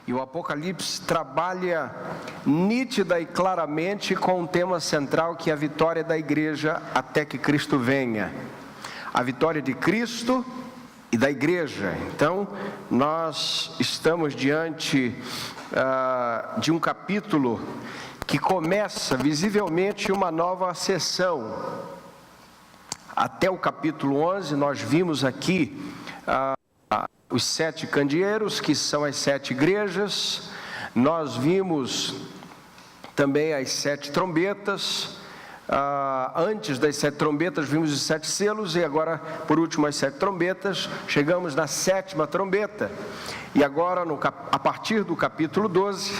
E o Apocalipse trabalha nítida e claramente com um tema central, que é a vitória da igreja até que Cristo venha. A vitória de Cristo e da igreja. Então, nós estamos diante de um capítulo que começa visivelmente uma nova sessão. Até o capítulo 11, nós vimos aqui os 7 candeeiros, que são as 7 igrejas. Nós vimos também as 7 trombetas. Antes das 7 trombetas, vimos os 7 selos. E agora, por último, as 7 trombetas. Chegamos na 7ª trombeta. E agora, a partir do capítulo 12,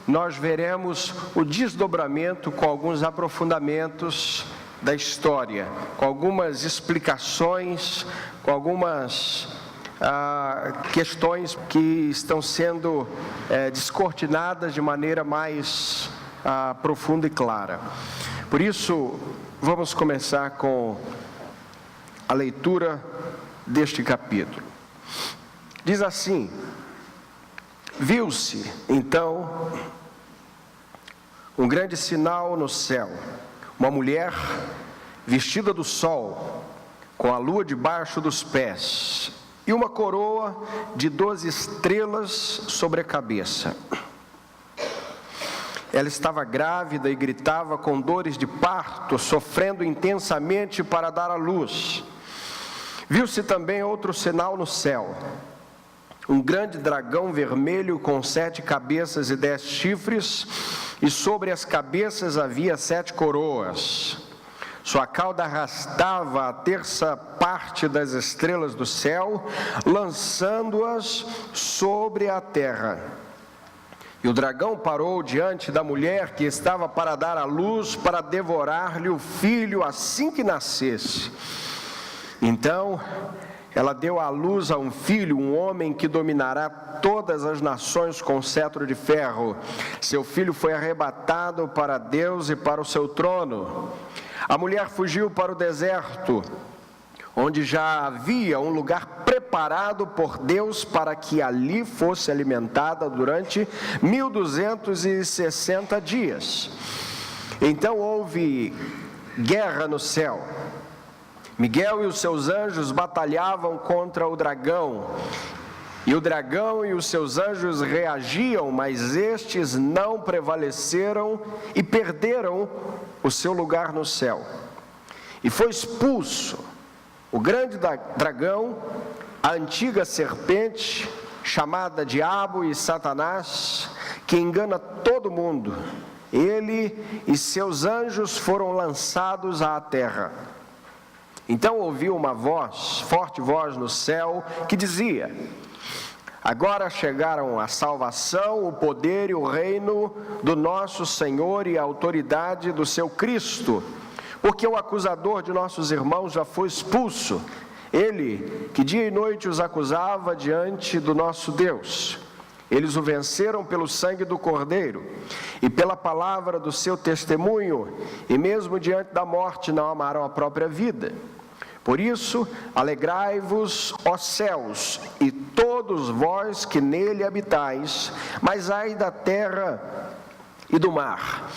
nós veremos o desdobramento com alguns aprofundamentos da história, com algumas explicações, com algumas questões que estão sendo descortinadas de maneira mais profunda e clara. Por isso, vamos começar com a leitura deste capítulo. Diz assim: viu-se, então, um grande sinal no céu, uma mulher vestida do sol, com a lua debaixo dos pés, e uma coroa de 12 estrelas sobre a cabeça. Ela estava grávida e gritava com dores de parto, sofrendo intensamente para dar à luz. Viu-se também outro sinal no céu, um grande dragão vermelho com 7 cabeças e 10 chifres, e sobre as cabeças havia 7 coroas. Sua cauda arrastava a terça parte das estrelas do céu, lançando-as sobre a terra. E o dragão parou diante da mulher que estava para dar à luz, para devorar-lhe o filho assim que nascesse. Então ela deu à luz a um filho, um homem que dominará todas as nações com cetro de ferro. Seu filho foi arrebatado para Deus e para o seu trono. A mulher fugiu para o deserto, onde já havia um lugar preparado por Deus para que ali fosse alimentada durante 1260 dias. Então houve guerra no céu. Miguel e os seus anjos batalhavam contra o dragão. E o dragão e os seus anjos reagiam, mas estes não prevaleceram e perderam o seu lugar no céu. E foi expulso o grande dragão, a antiga serpente, chamada Diabo e Satanás, que engana todo mundo. Ele e seus anjos foram lançados à terra. Então ouviu uma voz, forte voz no céu, que dizia: agora chegaram a salvação, o poder e o reino do nosso Senhor e a autoridade do seu Cristo, porque o acusador de nossos irmãos já foi expulso, ele que dia e noite os acusava diante do nosso Deus. Eles o venceram pelo sangue do Cordeiro e pela palavra do seu testemunho, e mesmo diante da morte não amaram a própria vida. Por isso, alegrai-vos, ó céus, e todos vós que nele habitais, mas ai da terra e do mar,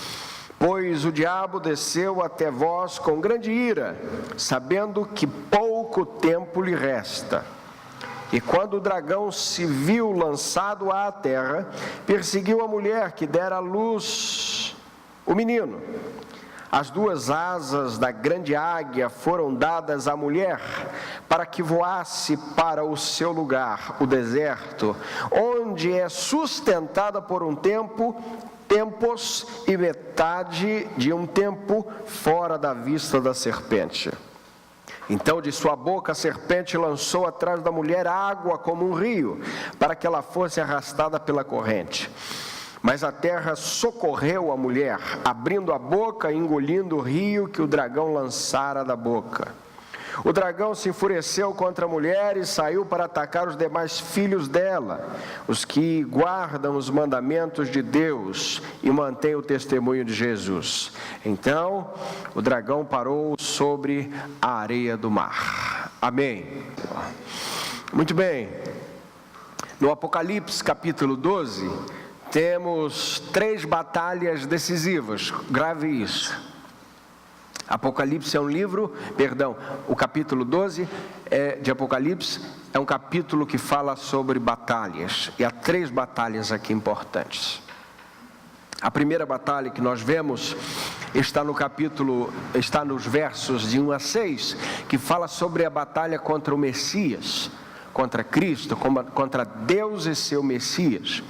pois o diabo desceu até vós com grande ira, sabendo que pouco tempo lhe resta. E quando o dragão se viu lançado à terra, perseguiu a mulher que dera à luz o menino. As 2 asas da grande águia foram dadas à mulher, para que voasse para o seu lugar, o deserto, onde é sustentada por um tempo, tempos e metade de um tempo, fora da vista da serpente. Então de sua boca a serpente lançou atrás da mulher água como um rio, para que ela fosse arrastada pela corrente. Mas a terra socorreu a mulher, abrindo a boca e engolindo o rio que o dragão lançara da boca. O dragão se enfureceu contra a mulher e saiu para atacar os demais filhos dela, os que guardam os mandamentos de Deus e mantêm o testemunho de Jesus. Então, o dragão parou sobre a areia do mar. Amém. Muito bem. No Apocalipse capítulo 12, temos 3 batalhas decisivas, grave isso. Apocalipse é um livro, o capítulo 12 de Apocalipse é um capítulo que fala sobre batalhas, e há 3 batalhas aqui importantes. A primeira batalha que nós vemos está nos versos de 1 a 6, que fala sobre a batalha contra o Messias, contra Cristo, contra Deus e seu Messias.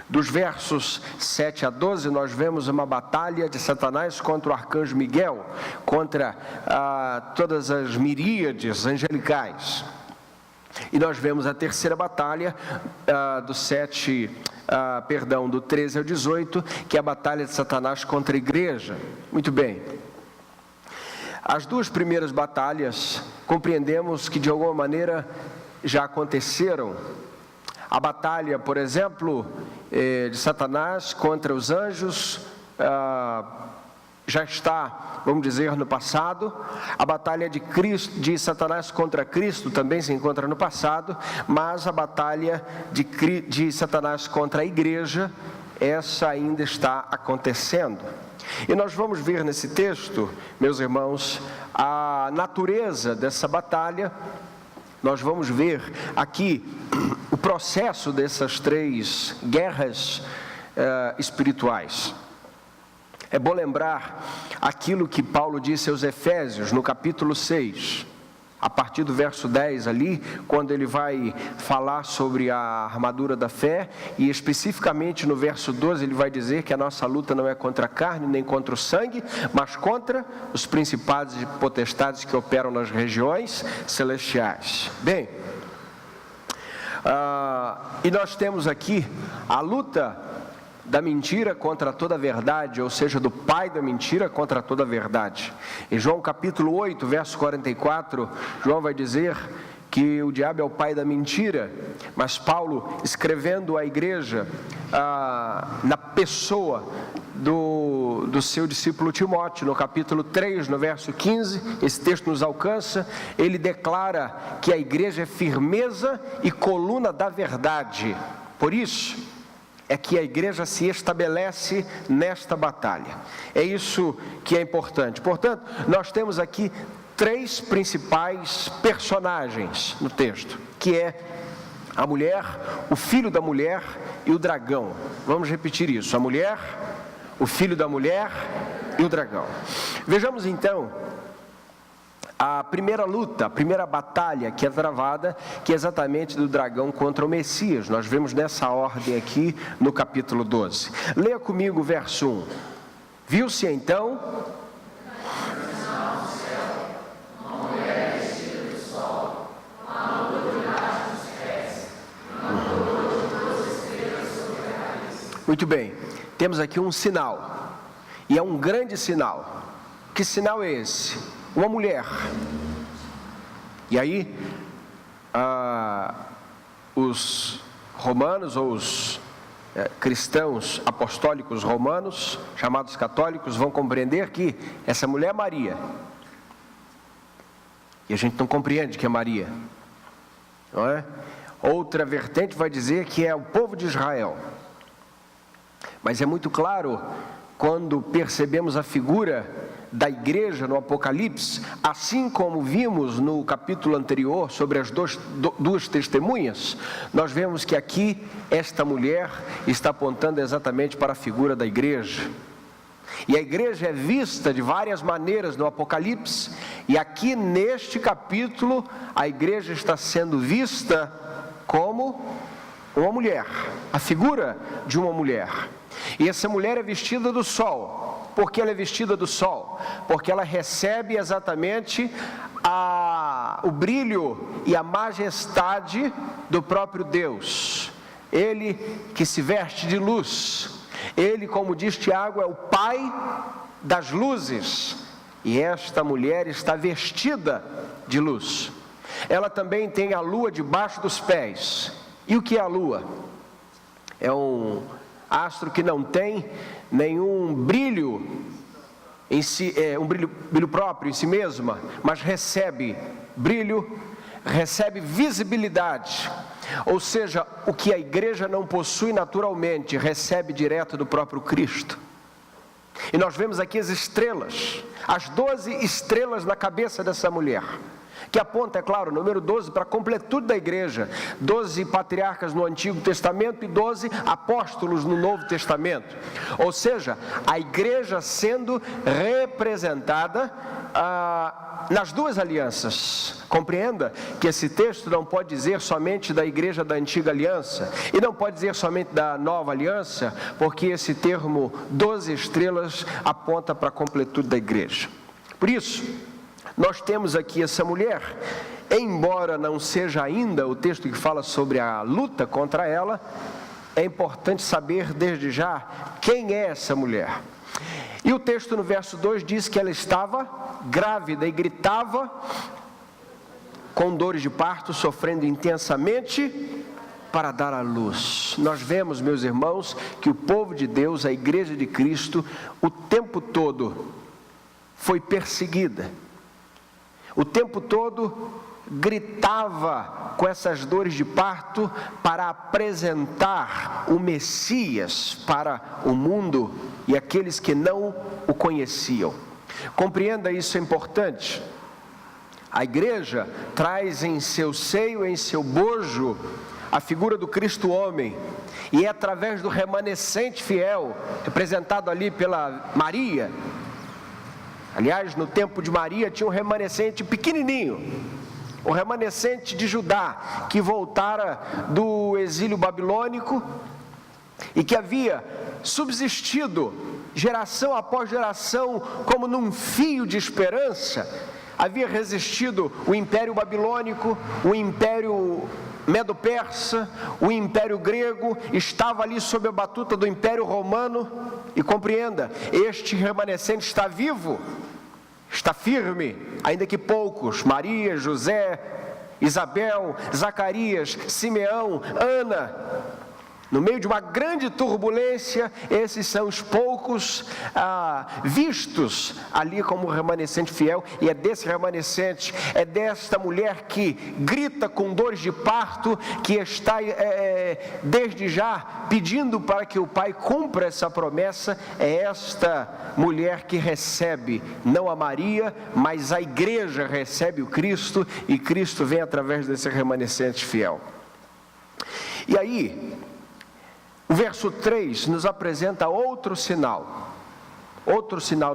Dos versos 7 a 12, nós vemos uma batalha de Satanás contra o arcanjo Miguel, contra todas as miríades angelicais. E nós vemos a terceira batalha, do 13 ao 18, que é a batalha de Satanás contra a igreja. Muito bem. As 2 primeiras batalhas, compreendemos que de alguma maneira já aconteceram. A batalha, por exemplo, de Satanás contra os anjos, já está, vamos dizer, no passado. A batalha de Satanás contra Cristo também se encontra no passado, mas a batalha de Satanás contra a igreja, essa ainda está acontecendo. E nós vamos ver nesse texto, meus irmãos, a natureza dessa batalha. Nós vamos ver aqui o processo dessas 3 guerras espirituais. É bom lembrar aquilo que Paulo disse aos Efésios, no capítulo 6, a partir do verso 10 ali, quando ele vai falar sobre a armadura da fé, e especificamente no verso 12 ele vai dizer que a nossa luta não é contra a carne, nem contra o sangue, mas contra os principados e potestades que operam nas regiões celestiais. Bem, e nós temos aqui a luta da mentira contra toda a verdade, ou seja, do pai da mentira contra toda a verdade. Em João capítulo 8, verso 44, João vai dizer que o diabo é o pai da mentira, mas Paulo, escrevendo à igreja, na pessoa do seu discípulo Timóteo, no capítulo 3, no verso 15, esse texto nos alcança, ele declara que a igreja é firmeza e coluna da verdade. Por isso é que a igreja se estabelece nesta batalha. É isso que é importante. Portanto, nós temos aqui 3 principais personagens no texto, que é a mulher, o filho da mulher e o dragão. Vamos repetir isso: a mulher, o filho da mulher e o dragão. Vejamos então a primeira luta, a primeira batalha que é travada, que é exatamente do dragão contra o Messias. Nós vemos nessa ordem aqui no capítulo 12. Leia comigo o verso 1. Viu-se então muito bem, temos aqui um sinal, e é um grande sinal. Que sinal é esse? Uma mulher. E aí, os romanos, ou os cristãos apostólicos romanos, chamados católicos, vão compreender que essa mulher é Maria. E a gente não compreende que é Maria, não é? Outra vertente vai dizer que é o povo de Israel. Mas é muito claro, quando percebemos a figura da igreja no Apocalipse, assim como vimos no capítulo anterior sobre as duas testemunhas, nós vemos que aqui esta mulher está apontando exatamente para a figura da igreja. E a igreja é vista de várias maneiras no Apocalipse, e aqui neste capítulo a igreja está sendo vista como uma mulher, a figura de uma mulher. E essa mulher é vestida do sol. Por que ela é vestida do sol? Porque ela recebe exatamente o brilho e a majestade do próprio Deus. Ele que se veste de luz. Ele, como diz Tiago, é o pai das luzes. E esta mulher está vestida de luz. Ela também tem a lua debaixo dos pés. E o que é a lua? É um astro que não tem nenhum brilho em si, um brilho próprio em si mesma, mas recebe brilho, recebe visibilidade. Ou seja, o que a igreja não possui naturalmente, recebe direto do próprio Cristo. E nós vemos aqui as estrelas, as 12 estrelas na cabeça dessa mulher, que aponta, é claro, o número 12 para a completude da igreja, 12 patriarcas no Antigo Testamento e 12 apóstolos no Novo Testamento. Ou seja, a igreja sendo representada nas duas alianças. Compreenda que esse texto não pode dizer somente da igreja da antiga aliança, e não pode dizer somente da nova aliança, porque esse termo 12 estrelas aponta para a completude da igreja. Por isso, nós temos aqui essa mulher, embora não seja ainda o texto que fala sobre a luta contra ela, é importante saber desde já quem é essa mulher. E o texto no verso 2 diz que ela estava grávida e gritava com dores de parto, sofrendo intensamente para dar à luz. Nós vemos, meus irmãos, que o povo de Deus, a igreja de Cristo, o tempo todo foi perseguida. O tempo todo gritava com essas dores de parto para apresentar o Messias para o mundo e aqueles que não o conheciam. Compreenda, isso é importante. A igreja traz em seu seio, em seu bojo, a figura do Cristo homem, e é através do remanescente fiel, representado ali pela Maria. Aliás, no tempo de Maria tinha um remanescente pequenininho, o remanescente de Judá, que voltara do exílio babilônico e que havia subsistido geração após geração como num fio de esperança. Havia resistido o Império Babilônico, o Império Medo-Persa, o Império Grego, estava ali sob a batuta do Império Romano. E compreenda, este remanescente está vivo, está firme, ainda que poucos: Maria, José, Isabel, Zacarias, Simeão, Ana. No meio de uma grande turbulência, esses são os poucos vistos ali como remanescente fiel. E é desse remanescente, é desta mulher que grita com dores de parto, que está desde já pedindo para que o Pai cumpra essa promessa. É esta mulher que recebe, não a Maria, mas a igreja recebe o Cristo, e Cristo vem através desse remanescente fiel. E aí, o verso 3 nos apresenta outro sinal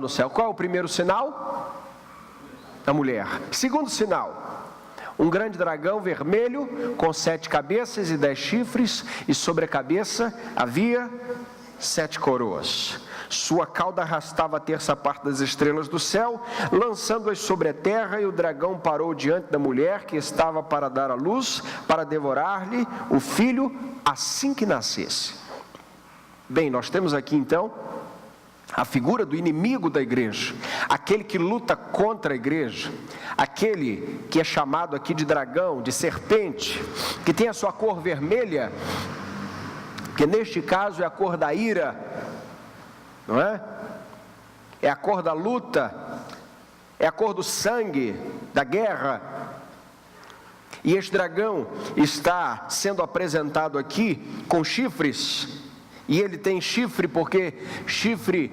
no céu. Qual é o primeiro sinal? A mulher. Segundo sinal, um grande dragão vermelho, com 7 cabeças e 10 chifres, e sobre a cabeça havia 7 coroas. Sua cauda arrastava a terça parte das estrelas do céu, lançando-as sobre a terra, e o dragão parou diante da mulher que estava para dar à luz, para devorar-lhe o filho assim que nascesse. Bem, nós temos aqui então a figura do inimigo da igreja, aquele que luta contra a igreja, aquele que é chamado aqui de dragão, de serpente, que tem a sua cor vermelha, que neste caso é a cor da ira, não é? É a cor da luta, é a cor do sangue, da guerra. E este dragão está sendo apresentado aqui com chifres. E ele tem chifre porque chifre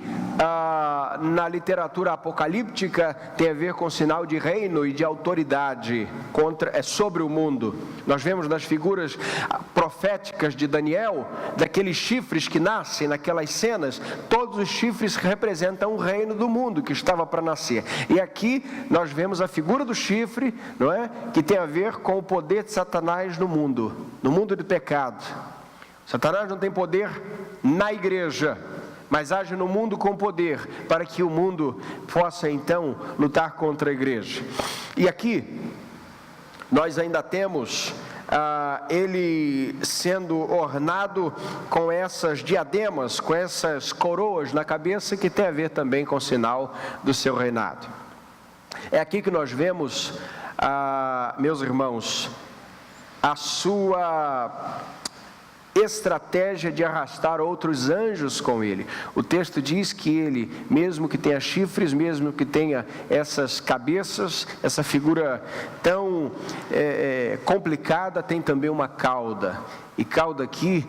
na literatura apocalíptica tem a ver com sinal de reino e de autoridade sobre o mundo. Nós vemos nas figuras proféticas de Daniel, daqueles chifres que nascem naquelas cenas, todos os chifres representam o reino do mundo que estava para nascer. E aqui nós vemos a figura do chifre, não é? Que tem a ver com o poder de Satanás no mundo do pecado. Satanás não tem poder na igreja, mas age no mundo com poder, para que o mundo possa então lutar contra a igreja. E aqui, nós ainda temos ele sendo ornado com essas diademas, com essas coroas na cabeça, que tem a ver também com o sinal do seu reinado. É aqui que nós vemos, meus irmãos, a sua estratégia de arrastar outros anjos com ele. O texto diz que ele, mesmo que tenha chifres, mesmo que tenha essas cabeças, essa figura tão complicada, tem também uma cauda. E cauda aqui,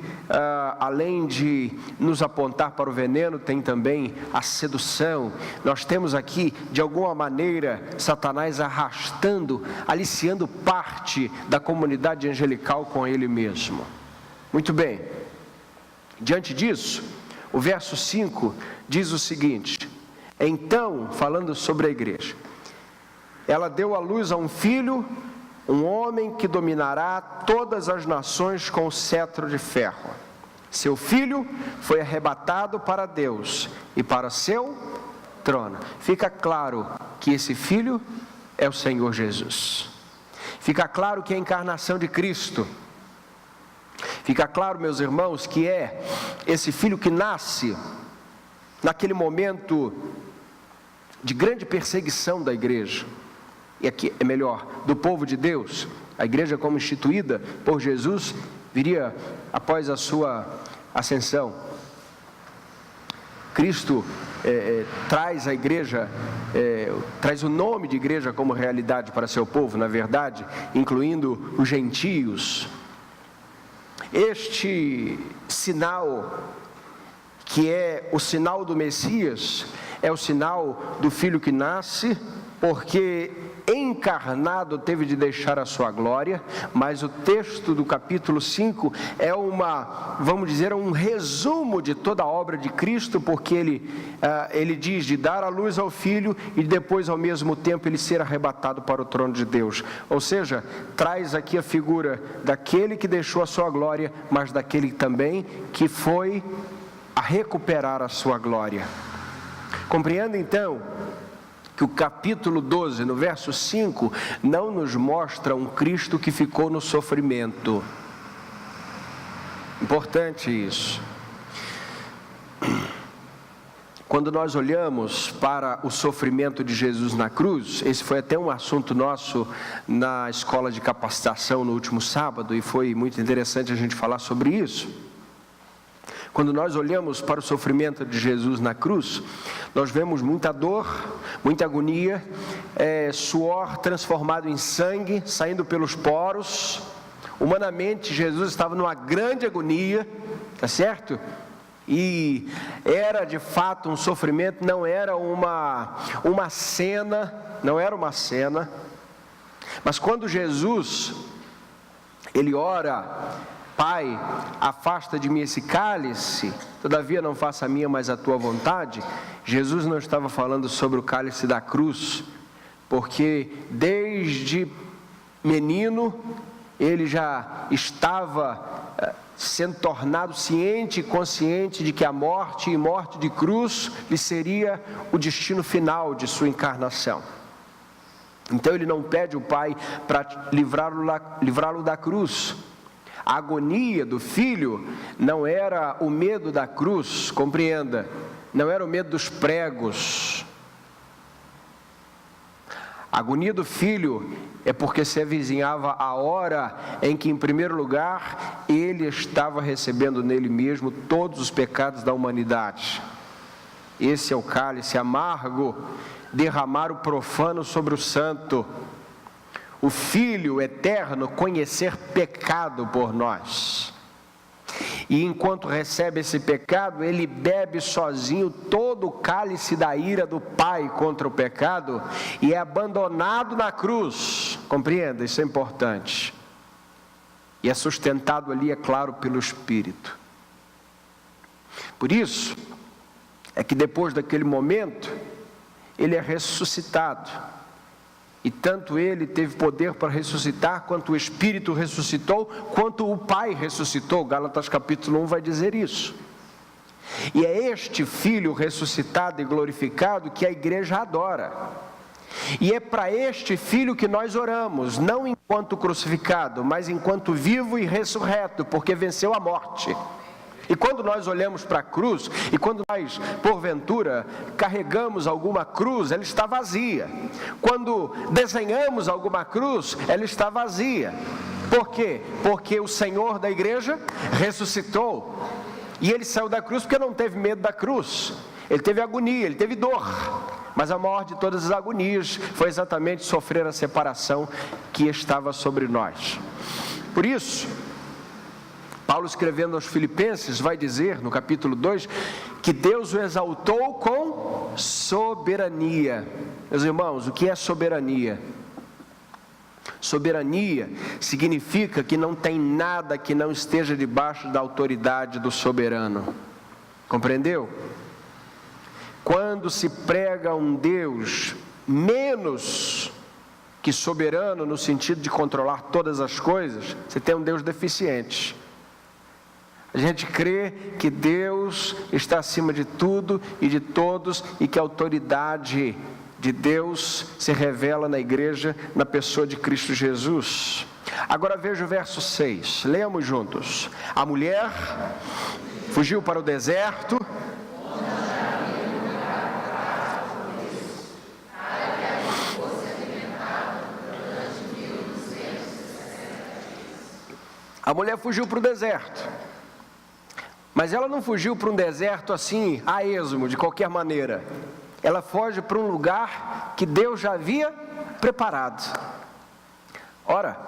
além de nos apontar para o veneno, tem também a sedução. Nós temos aqui, de alguma maneira, Satanás arrastando, aliciando parte da comunidade angelical com ele mesmo. Muito bem, diante disso, o verso 5 diz o seguinte: então, falando sobre a igreja, ela deu à luz a um filho, um homem que dominará todas as nações com o cetro de ferro. Seu filho foi arrebatado para Deus e para seu trono. Fica claro que esse filho é o Senhor Jesus. Fica claro que é a encarnação de Cristo. Fica claro, meus irmãos, que é esse filho que nasce naquele momento de grande perseguição da igreja. E aqui é melhor, do povo de Deus. A igreja, como instituída por Jesus, viria após a sua ascensão. Cristo traz a igreja, traz o nome de igreja como realidade para seu povo, na verdade, incluindo os gentios. Este sinal, que é o sinal do Messias, é o sinal do Filho que nasce, porque encarnado teve de deixar a sua glória. Mas o texto do capítulo 5 é vamos dizer, um resumo de toda a obra de Cristo, porque ele diz de dar a luz ao Filho e depois ao mesmo tempo ele ser arrebatado para o trono de Deus. Ou seja, traz aqui a figura daquele que deixou a sua glória, mas daquele também que foi a recuperar a sua glória. Compreenda então que o capítulo 12, no verso 5, não nos mostra um Cristo que ficou no sofrimento. Importante isso. Quando nós olhamos para o sofrimento de Jesus na cruz, esse foi até um assunto nosso na escola de capacitação no último sábado, e foi muito interessante a gente falar sobre isso. Quando nós olhamos para o sofrimento de Jesus na cruz, nós vemos muita dor, muita agonia, suor transformado em sangue, saindo pelos poros. Humanamente, Jesus estava numa grande agonia, tá certo? E era de fato um sofrimento, não era uma cena, mas quando Jesus, ele ora: Pai, afasta de mim esse cálice, todavia não faça a minha, mas a tua vontade. Jesus não estava falando sobre o cálice da cruz, porque desde menino ele já estava sendo tornado ciente e consciente de que a morte e morte de cruz lhe seria o destino final de sua encarnação. Então ele não pede o Pai para livrá-lo da cruz. A agonia do filho não era o medo da cruz, compreenda, não era o medo dos pregos. A agonia do filho é porque se avizinhava a hora em que, em primeiro lugar, ele estava recebendo nele mesmo todos os pecados da humanidade. Esse é o cálice amargo, derramar o profano sobre o santo. O Filho eterno conhecer pecado por nós. E enquanto recebe esse pecado, ele bebe sozinho todo o cálice da ira do Pai contra o pecado e é abandonado na cruz. Compreenda, isso é importante. E é sustentado ali, é claro, pelo Espírito. Por isso, é que depois daquele momento, ele é ressuscitado. E tanto ele teve poder para ressuscitar, quanto o Espírito ressuscitou, quanto o Pai ressuscitou. Gálatas capítulo 1 vai dizer isso. E é este Filho ressuscitado e glorificado que a igreja adora. E é para este Filho que nós oramos, não enquanto crucificado, mas enquanto vivo e ressurreto, porque venceu a morte. E quando nós olhamos para a cruz, e quando nós, porventura, carregamos alguma cruz, ela está vazia. Quando desenhamos alguma cruz, ela está vazia. Por quê? Porque o Senhor da igreja ressuscitou. E ele saiu da cruz porque não teve medo da cruz. Ele teve agonia, ele teve dor. Mas a maior de todas as agonias foi exatamente sofrer a separação que estava sobre nós. Por isso, Paulo, escrevendo aos Filipenses, vai dizer no capítulo 2 que Deus o exaltou com soberania. Meus irmãos, o que é soberania? Soberania significa que não tem nada que não esteja debaixo da autoridade do soberano. Compreendeu? Quando se prega um Deus menos que soberano, no sentido de controlar todas as coisas, você tem um Deus deficiente. A gente crê que Deus está acima de tudo e de todos e que a autoridade de Deus se revela na igreja, na pessoa de Cristo Jesus. Agora veja o verso 6, leamos juntos. A mulher fugiu para o deserto. A mulher fugiu para o deserto. Mas ela não fugiu para um deserto assim, a esmo, de qualquer maneira. Ela foge para um lugar que Deus já havia preparado. Ora,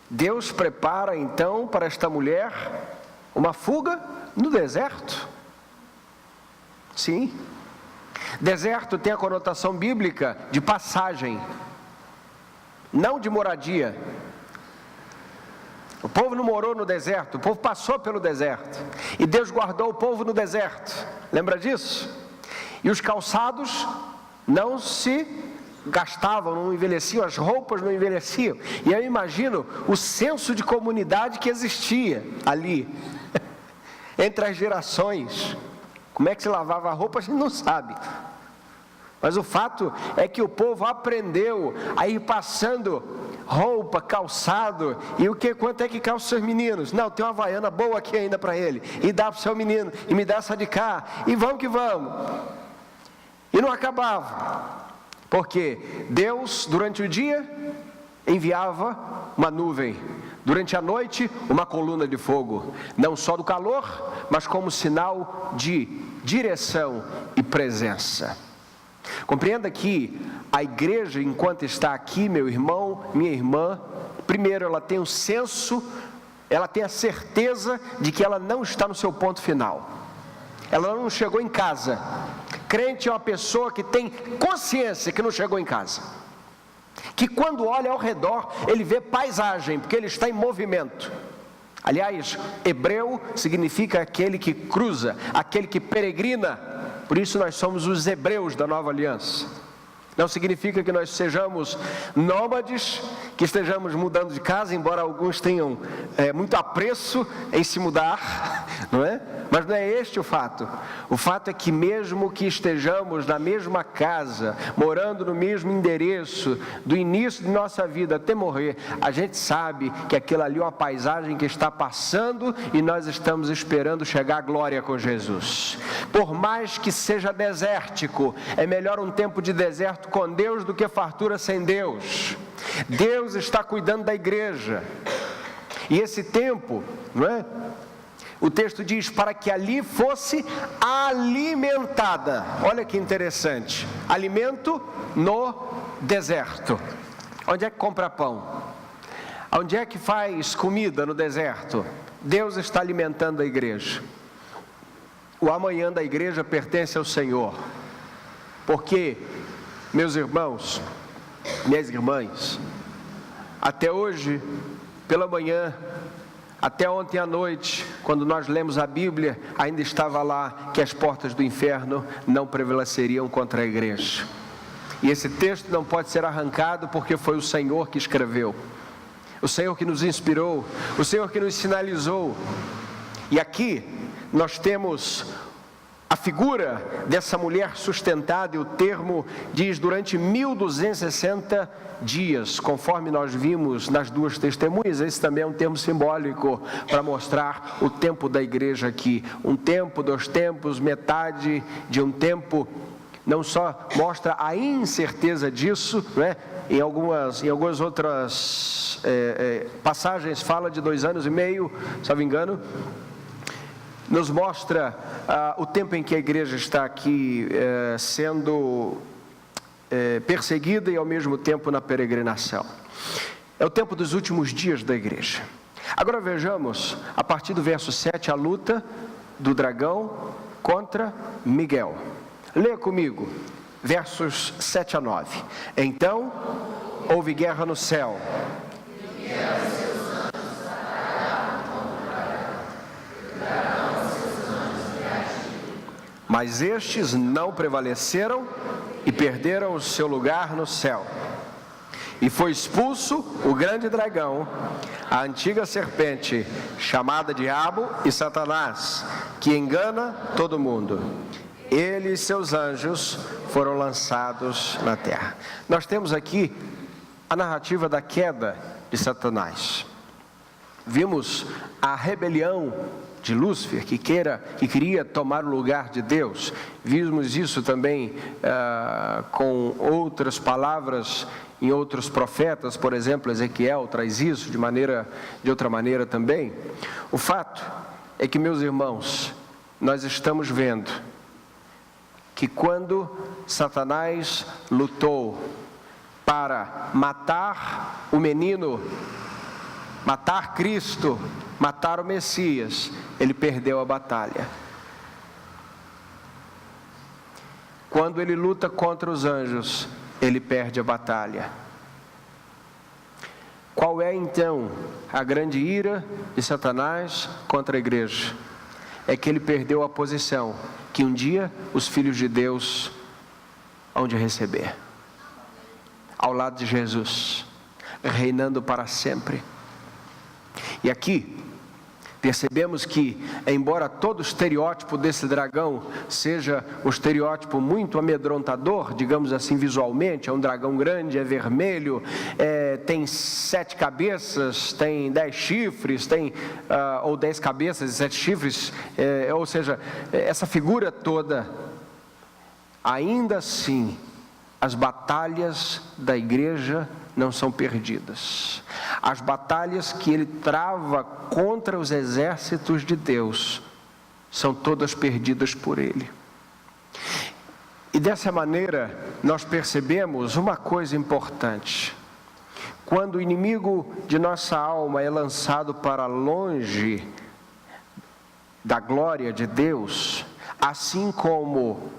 Deus prepara então para esta mulher uma fuga no deserto. Sim. Deserto tem a conotação bíblica de passagem, não de moradia. O povo não morou no deserto, o povo passou pelo deserto. E Deus guardou o povo no deserto. Lembra disso? E os calçados não se gastavam, não envelheciam, as roupas não envelheciam. E eu imagino o senso de comunidade que existia ali, entre as gerações. Como é que se lavava a roupa, a gente não sabe. Mas o fato é que o povo aprendeu a ir passando roupa, calçado, e quanto é que calça os seus meninos? Não, tem uma havaiana boa aqui ainda para ele, e dá para o seu menino, e me dá essa de cá, e vamos que vamos. E não acabava, porque Deus, durante o dia, enviava uma nuvem, durante a noite, uma coluna de fogo, não só do calor, mas como sinal de direção e presença. Compreenda que a igreja, enquanto está aqui, meu irmão, minha irmã, primeiro ela tem um senso, ela tem a certeza de que ela não está no seu ponto final. Ela não chegou em casa. Crente é uma pessoa que tem consciência que não chegou em casa. Que quando olha ao redor, ele vê paisagem, porque ele está em movimento. Aliás, hebreu significa aquele que cruza, aquele que peregrina. Por isso nós somos os hebreus da nova aliança. Não significa que nós sejamos nômades, que estejamos mudando de casa, embora alguns tenham muito apreço em se mudar, não é? Mas não é este o fato. O fato é que mesmo que estejamos na mesma casa, morando no mesmo endereço, do início de nossa vida até morrer, a gente sabe que aquilo ali é uma paisagem que está passando e nós estamos esperando chegar à glória com Jesus. Por mais que seja desértico, é melhor um tempo de deserto com Deus do que fartura sem Deus. Deus está cuidando da igreja. E esse tempo, não é? O texto diz, para que ali fosse alimentada. Olha que interessante. Alimento no deserto. Onde é que compra pão? Onde é que faz comida no deserto? Deus está alimentando a igreja. O amanhã da igreja pertence ao Senhor. Porque, meus irmãos, minhas irmãs, até hoje, pela manhã, até ontem à noite, quando nós lemos a Bíblia, ainda estava lá que as portas do inferno não prevaleceriam contra a igreja. E esse texto não pode ser arrancado porque foi o Senhor que escreveu, o Senhor que nos inspirou, o Senhor que nos sinalizou. E aqui nós temos a figura dessa mulher sustentada, e o termo diz durante 1260 dias, conforme nós vimos nas duas testemunhas. Esse também é um termo simbólico para mostrar o tempo da igreja aqui. Um tempo, 2 tempos, metade de um tempo não só mostra a incerteza disso, né? Em algumas outras passagens fala de 2 anos e meio, salvo engano, nos mostra o tempo em que a igreja está aqui sendo perseguida e ao mesmo tempo na peregrinação. É o tempo dos últimos dias da igreja. Agora vejamos, a partir do verso 7, a luta do dragão contra Miguel. Leia comigo, versos 7 a 9. Então, houve guerra no céu. Mas estes não prevaleceram e perderam o seu lugar no céu. E foi expulso o grande dragão, a antiga serpente, chamada Diabo e Satanás, que engana todo mundo. Ele e seus anjos foram lançados na terra. Nós temos aqui a narrativa da queda de Satanás. Vimos a rebelião de Lúcifer, que queria tomar o lugar de Deus. Vimos isso também com outras palavras em outros profetas, por exemplo, Ezequiel traz isso de outra maneira também. O fato é que, meus irmãos, nós estamos vendo que quando Satanás lutou para matar o menino, matar Cristo, matar o Messias, ele perdeu a batalha. Quando ele luta contra os anjos, ele perde a batalha. Qual é então a grande ira de Satanás contra a igreja? É que ele perdeu a posição que um dia os filhos de Deus hão de receber, ao lado de Jesus, reinando para sempre. E aqui percebemos que, embora todo o estereótipo desse dragão seja um estereótipo muito amedrontador, digamos assim visualmente, é um dragão grande, é vermelho, tem 7 cabeças, tem 10 chifres, ou 10 cabeças e 7 chifres, ou seja, essa figura toda, ainda assim, as batalhas da igreja não são perdidas. As batalhas que ele trava contra os exércitos de Deus são todas perdidas por ele. E dessa maneira nós percebemos uma coisa importante: quando o inimigo de nossa alma é lançado para longe da glória de Deus, assim como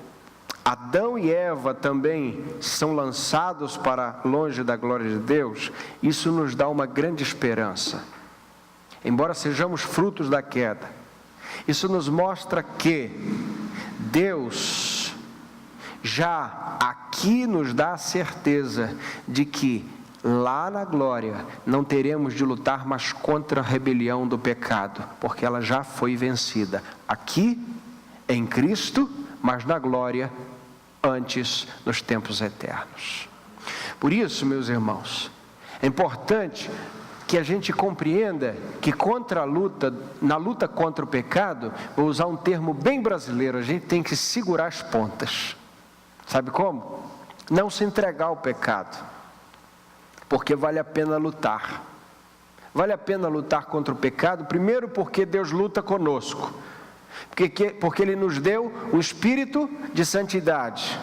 Adão e Eva também são lançados para longe da glória de Deus, isso nos dá uma grande esperança. Embora sejamos frutos da queda, isso nos mostra que Deus já aqui nos dá a certeza de que lá na glória não teremos de lutar mais contra a rebelião do pecado, porque ela já foi vencida. Aqui, em Cristo, mas na glória antes nos tempos eternos. Por isso, meus irmãos, é importante que a gente compreenda que na luta contra o pecado, vou usar um termo bem brasileiro, a gente tem que segurar as pontas. Sabe como? Não se entregar ao pecado, porque vale a pena lutar. Vale a pena lutar contra o pecado, primeiro porque Deus luta conosco, porque Ele nos deu o espírito de santidade.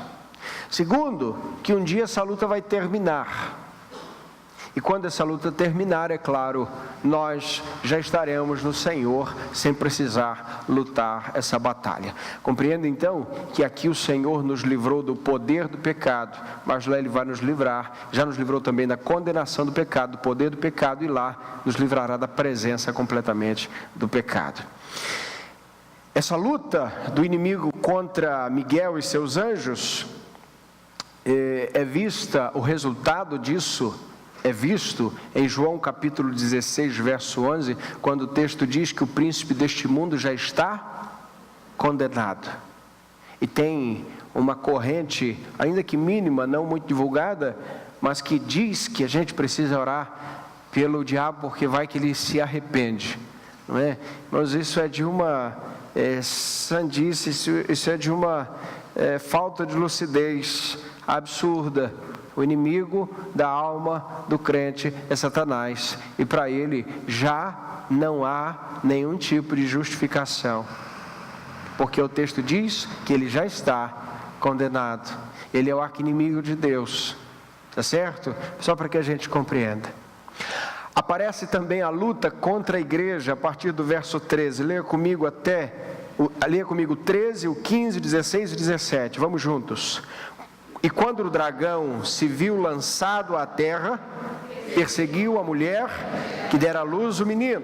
Segundo, que um dia essa luta vai terminar. E quando essa luta terminar, é claro, nós já estaremos no Senhor, sem precisar lutar essa batalha. Compreenda então que aqui o Senhor nos livrou do poder do pecado, mas lá Ele vai nos livrar, já nos livrou também da condenação do pecado, do poder do pecado, e lá nos livrará da presença completamente do pecado. Essa luta do inimigo contra Miguel e seus anjos, o resultado disso é visto em João capítulo 16, verso 11, quando o texto diz que o príncipe deste mundo já está condenado. E tem uma corrente, ainda que mínima, não muito divulgada, mas que diz que a gente precisa orar pelo diabo, porque vai que ele se arrepende, não é? Mas isso é de uma sandice, isso é de uma falta de lucidez absurda. O inimigo da alma do crente é Satanás, e para ele já não há nenhum tipo de justificação, porque o texto diz que ele já está condenado. Ele é o arqui-inimigo de Deus, tá certo? Só para que a gente compreenda. Aparece também a luta contra a igreja a partir do verso 13. Leia comigo 13, o 15, 16 e 17. Vamos juntos. E quando o dragão se viu lançado à terra, perseguiu a mulher que dera à luz o menino.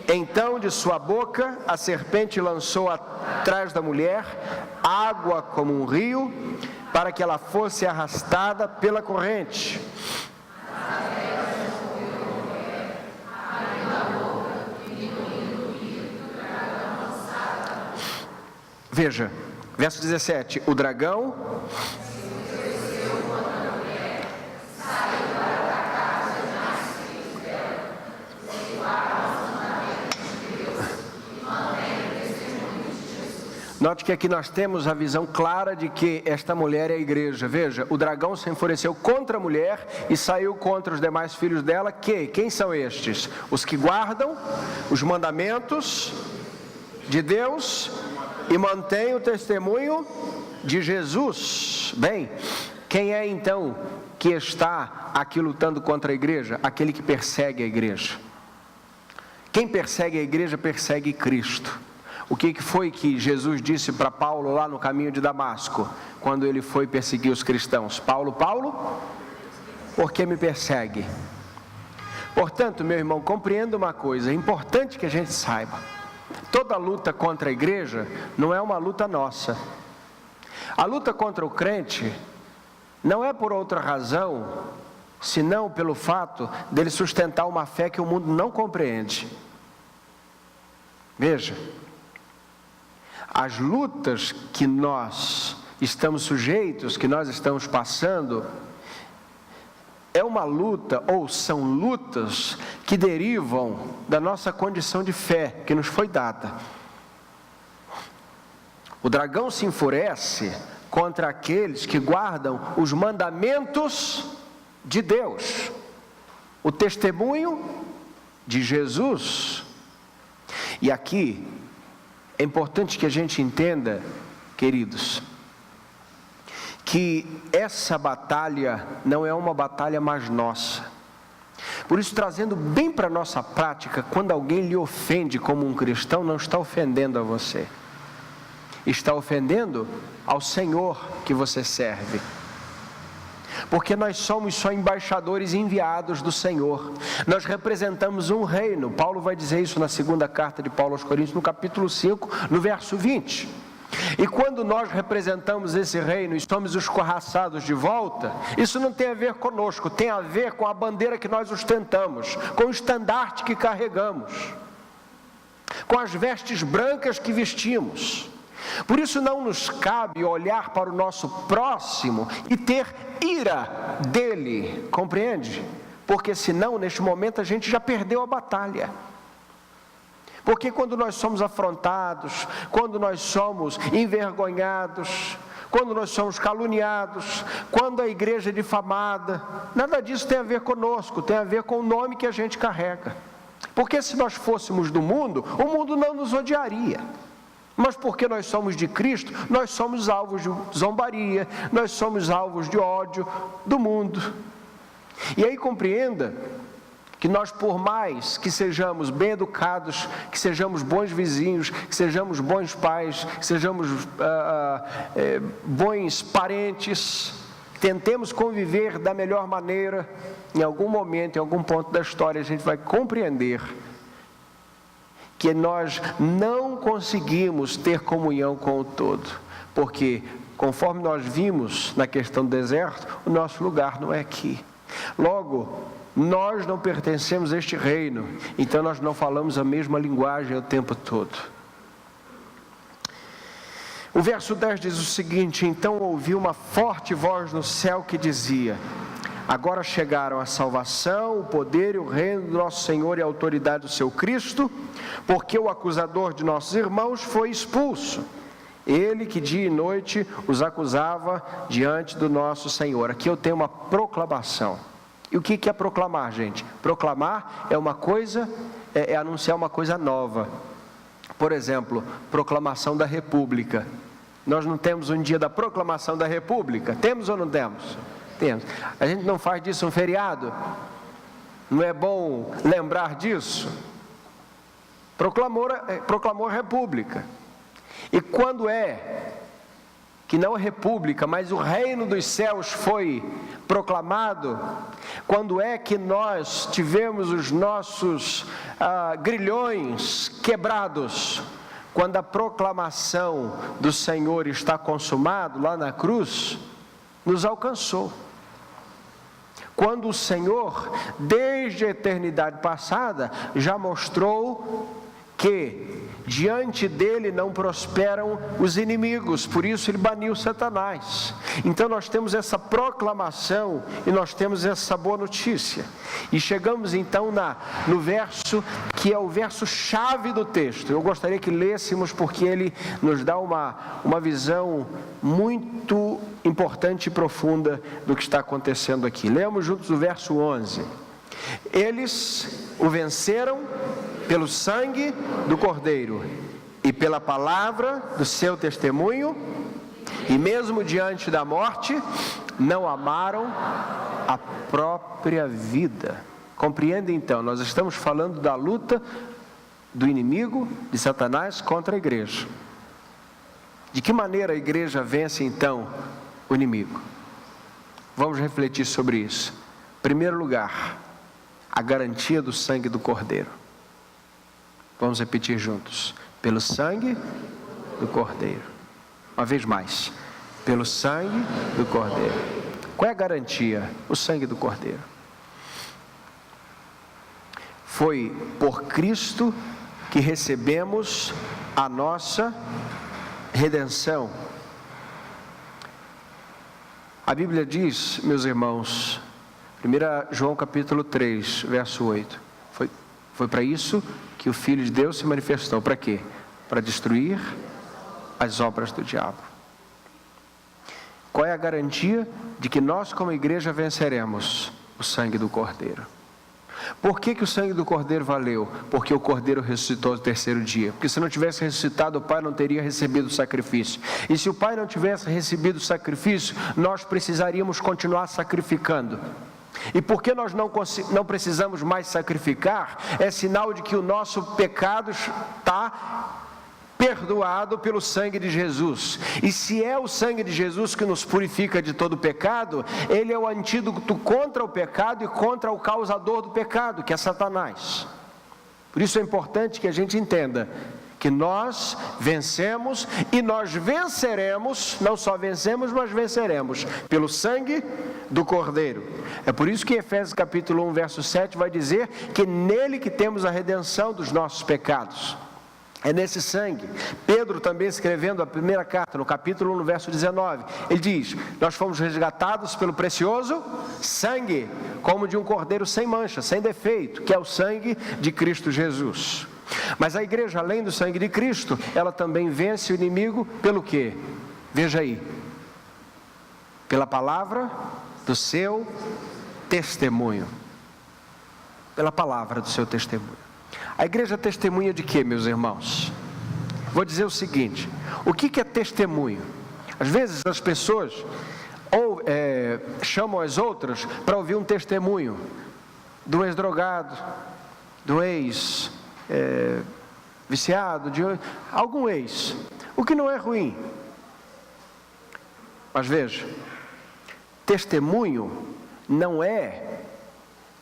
Então de sua boca a serpente lançou atrás da mulher água como um rio, para que ela fosse arrastada pela corrente. Veja, verso 17, o dragão Note que aqui nós temos a visão clara de que esta mulher é a igreja. Veja, o dragão se enfureceu contra a mulher e saiu contra os demais filhos dela, quem são estes? Os que guardam os mandamentos de Deus e mantêm o testemunho de Jesus. Bem, quem é então que está aqui lutando contra a igreja? Aquele que persegue a igreja. Quem persegue a igreja persegue Cristo. O que foi que Jesus disse para Paulo lá no caminho de Damasco, quando ele foi perseguir os cristãos? Paulo, por que me persegue? Portanto, meu irmão, compreenda uma coisa, é importante que a gente saiba. Toda luta contra a igreja não é uma luta nossa. A luta contra o crente não é por outra razão, senão pelo fato dele sustentar uma fé que o mundo não compreende. Veja, as lutas que nós estamos sujeitos, que nós estamos passando, é uma luta, ou são lutas, que derivam da nossa condição de fé, que nos foi dada. O dragão se enfurece contra aqueles que guardam os mandamentos de Deus, o testemunho de Jesus. E aqui, é importante que a gente entenda, queridos, que essa batalha não é uma batalha mais nossa. Por isso, trazendo bem para a nossa prática, quando alguém lhe ofende como um cristão, não está ofendendo a você, está ofendendo ao Senhor que você serve. Porque nós somos só embaixadores enviados do Senhor. Nós representamos um reino. Paulo vai dizer isso na segunda carta de Paulo aos Coríntios, no capítulo 5, no verso 20. E quando nós representamos esse reino e somos escorraçados de volta, isso não tem a ver conosco, tem a ver com a bandeira que nós ostentamos, com o estandarte que carregamos, com as vestes brancas que vestimos. Por isso não nos cabe olhar para o nosso próximo e ter ira dele, compreende? Porque senão neste momento a gente já perdeu a batalha. Porque quando nós somos afrontados, quando nós somos envergonhados, quando nós somos caluniados, quando a igreja é difamada, nada disso tem a ver conosco, tem a ver com o nome que a gente carrega. Porque se nós fôssemos do mundo, o mundo não nos odiaria. Mas porque nós somos de Cristo, nós somos alvos de zombaria, nós somos alvos de ódio do mundo. E aí compreenda que nós, por mais que sejamos bem educados, que sejamos bons vizinhos, que sejamos bons pais, que sejamos bons parentes, tentemos conviver da melhor maneira, em algum momento, em algum ponto da história, a gente vai compreender que nós não conseguimos ter comunhão com o todo, porque conforme nós vimos na questão do deserto, o nosso lugar não é aqui. Logo, nós não pertencemos a este reino, então nós não falamos a mesma linguagem o tempo todo. O verso 10 diz o seguinte: então ouvi uma forte voz no céu que dizia: agora chegaram a salvação, o poder e o reino do nosso Senhor e a autoridade do seu Cristo, porque o acusador de nossos irmãos foi expulso, Ele que dia e noite os acusava diante do nosso Senhor. Aqui eu tenho uma proclamação. E o que é proclamar, gente? Proclamar é uma coisa, é anunciar uma coisa nova. Por exemplo, proclamação da República. Nós não temos um dia da proclamação da República? Temos ou não temos? Temos. A gente não faz disso um feriado? Não é bom lembrar disso? Proclamou a República. E quando é que não a República, mas o reino dos céus foi proclamado, quando é que nós tivemos os nossos grilhões quebrados? Quando a proclamação do Senhor está consumado lá na cruz, nos alcançou. Quando o Senhor, desde a eternidade passada, já mostrou que diante dele não prosperam os inimigos, por isso ele baniu Satanás. Então nós temos essa proclamação e nós temos essa boa notícia. E chegamos então no verso que é o verso chave do texto. Eu gostaria que lêssemos porque ele nos dá uma visão muito importante e profunda do que está acontecendo aqui. Lemos juntos o verso 11. Eles o venceram pelo sangue do Cordeiro e pela palavra do seu testemunho, e mesmo diante da morte, não amaram a própria vida. Compreende então, nós estamos falando da luta do inimigo, de Satanás, contra a igreja. De que maneira a igreja vence então o inimigo? Vamos refletir sobre isso. Em primeiro lugar, a garantia do sangue do Cordeiro. Vamos repetir juntos. Pelo sangue do Cordeiro. Uma vez mais. Pelo sangue do Cordeiro. Qual é a garantia? O sangue do Cordeiro. Foi por Cristo que recebemos a nossa redenção. A Bíblia diz, meus irmãos, 1 João capítulo 3, verso 8. Foi para isso que o Filho de Deus se manifestou. Para quê? Para destruir as obras do diabo. Qual é a garantia de que nós como igreja venceremos? O sangue do Cordeiro. Por que o sangue do Cordeiro valeu? Porque o Cordeiro ressuscitou no terceiro dia. Porque se não tivesse ressuscitado, o Pai não teria recebido o sacrifício. E se o Pai não tivesse recebido o sacrifício, nós precisaríamos continuar sacrificando. E porque nós não precisamos mais sacrificar, é sinal de que o nosso pecado está perdoado pelo sangue de Jesus. E se é o sangue de Jesus que nos purifica de todo pecado, ele é o antídoto contra o pecado e contra o causador do pecado, que é Satanás. Por isso é importante que a gente entenda que nós vencemos e nós venceremos, não só vencemos, mas venceremos pelo sangue do Cordeiro. É por isso que Efésios capítulo 1, verso 7 vai dizer que nele que temos a redenção dos nossos pecados. É nesse sangue. Pedro também escrevendo a primeira carta, no capítulo 1, no verso 19, ele diz: nós fomos resgatados pelo precioso sangue, como de um cordeiro sem mancha, sem defeito, que é o sangue de Cristo Jesus. Mas a igreja, além do sangue de Cristo, ela também vence o inimigo pelo quê? Veja aí. Pela palavra do seu testemunho. Pela palavra do seu testemunho. A igreja testemunha de quê, meus irmãos? Vou dizer o seguinte: o que é testemunho? Às vezes as pessoas chamam as outras para ouvir um testemunho do ex-drogado, do ex-viciado, de algum ex, o que não é ruim. Mas veja, testemunho não é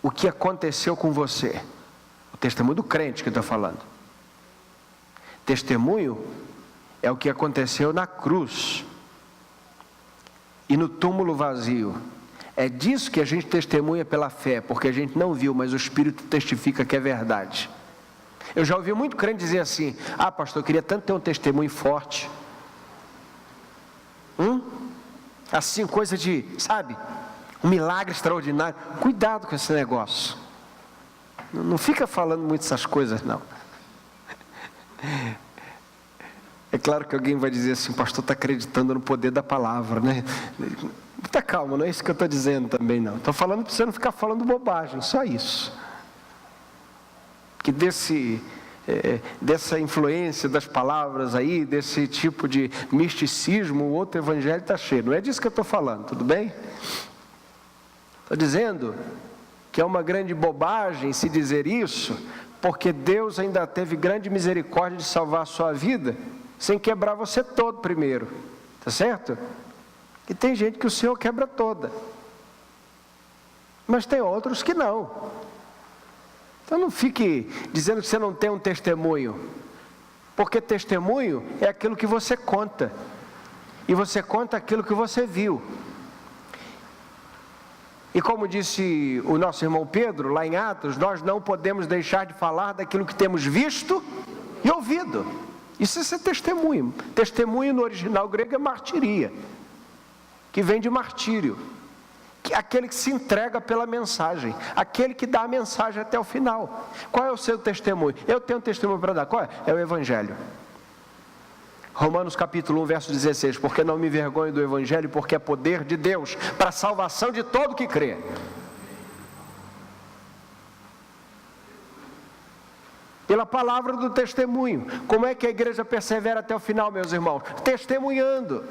o que aconteceu com você. Testemunho do crente que eu estou falando. Testemunho é o que aconteceu na cruz e no túmulo vazio. É disso que a gente testemunha pela fé, porque a gente não viu, mas o Espírito testifica que é verdade. Eu já ouvi muito crente dizer assim: ah, pastor, eu queria tanto ter um testemunho forte. Assim, coisa de, sabe, um milagre extraordinário. Cuidado com esse negócio. Não fica falando muito essas coisas, não. É claro que alguém vai dizer assim: o pastor está acreditando no poder da palavra, né? Muita calma, não é isso que eu estou dizendo também, não. Estou falando para você não ficar falando bobagem, só isso. Que dessa influência das palavras aí, desse tipo de misticismo, o outro evangelho está cheio. Não é disso que eu estou falando, tudo bem? Estou dizendo que é uma grande bobagem se dizer isso, porque Deus ainda teve grande misericórdia de salvar a sua vida, sem quebrar você todo primeiro, tá certo? E tem gente que o Senhor quebra toda, mas tem outros que não. Então não fique dizendo que você não tem um testemunho, porque testemunho é aquilo que você conta, e você conta aquilo que você viu. E como disse o nosso irmão Pedro, lá em Atos, nós não podemos deixar de falar daquilo que temos visto e ouvido. Isso é testemunho. Testemunho no original grego é martiria, que vem de martírio, que é aquele que se entrega pela mensagem, aquele que dá a mensagem até o final. Qual é o seu testemunho? Eu tenho um testemunho para dar. Qual é? É o Evangelho. Romanos capítulo 1, verso 16, porque não me envergonho do Evangelho, porque é poder de Deus, para a salvação de todo que crê. Pela palavra do testemunho. Como é que a igreja persevera até o final, meus irmãos? Testemunhando.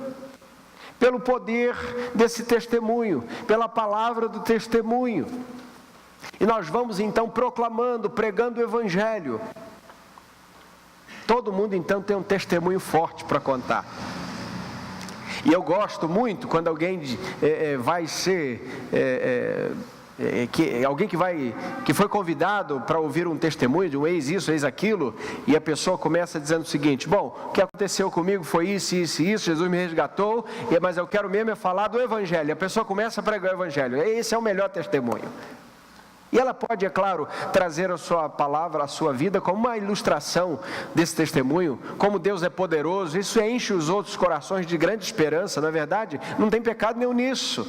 Pelo poder desse testemunho, pela palavra do testemunho. E nós vamos então proclamando, pregando o Evangelho. Todo mundo então tem um testemunho forte para contar. E eu gosto muito quando alguém vai ser, alguém que foi convidado para ouvir um testemunho de um ex isso, ex aquilo, e a pessoa começa dizendo o seguinte: bom, o que aconteceu comigo foi isso, isso e isso, Jesus me resgatou, mas eu quero mesmo falar do Evangelho. A pessoa começa a pregar o Evangelho. Esse é o melhor testemunho. E ela pode, é claro, trazer a sua palavra, a sua vida, como uma ilustração desse testemunho, como Deus é poderoso. Isso enche os outros corações de grande esperança, não é verdade? Não tem pecado nenhum nisso.